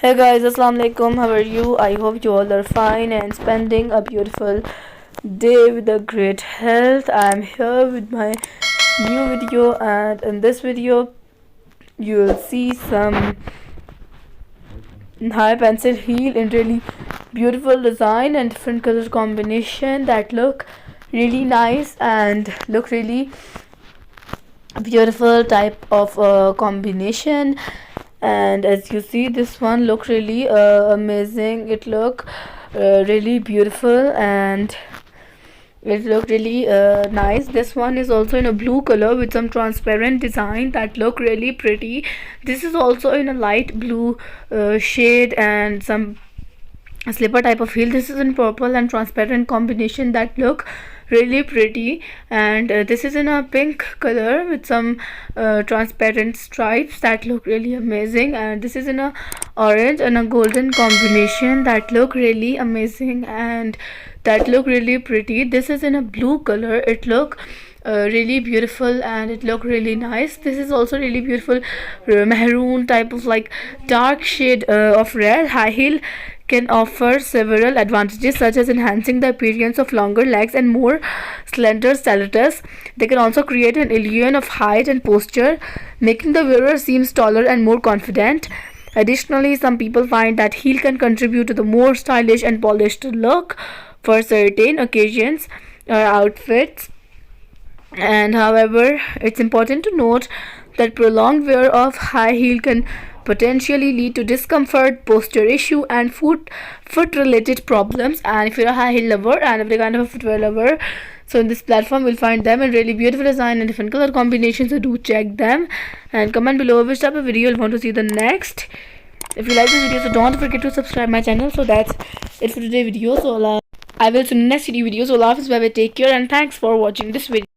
Hey guys, assalamu alaikum. How are you? I hope you all are fine and spending a beautiful day with a great health. I am here with my new video, and in this video you'll see some high pencil heel in really beautiful design and different color combination that look really nice and look really beautiful type of combination. And as you see, this one look really amazing. It look really beautiful and it look really nice. This one is also in a blue color with some transparent design that look really pretty. This is also in a light blue shade and some slipper type of heel. This is in purple and transparent combination that look really pretty, and this is in a pink color with some transparent stripes that look really amazing, and this is in a orange and a golden combination that look really amazing and that look really pretty. This is in a blue color. It look really beautiful and it look really nice. This is also really beautiful maroon type of like dark shade of red. High heel can offer several advantages such as enhancing the appearance of longer legs and more slender stilettos. They can also create an illusion of height and posture, making the wearer seem taller and more confident. Additionally, some people find that heel can contribute to the more stylish and polished look for certain occasions or outfits. And however, it's important to note that prolonged wear of high heel can potentially lead to discomfort, posture issue, and foot related problems. And if you're a high heel lover and every kind of a footwear lover, so in this platform we'll find them in really beautiful design and different color combinations, so do check them and comment below which type of video you want to see the next. If you like this video, so don't forget to subscribe my channel. So that's it for today's video. So I will see you in the next video. So Allah Hafiz, bye bye, take care, and thanks for watching this video.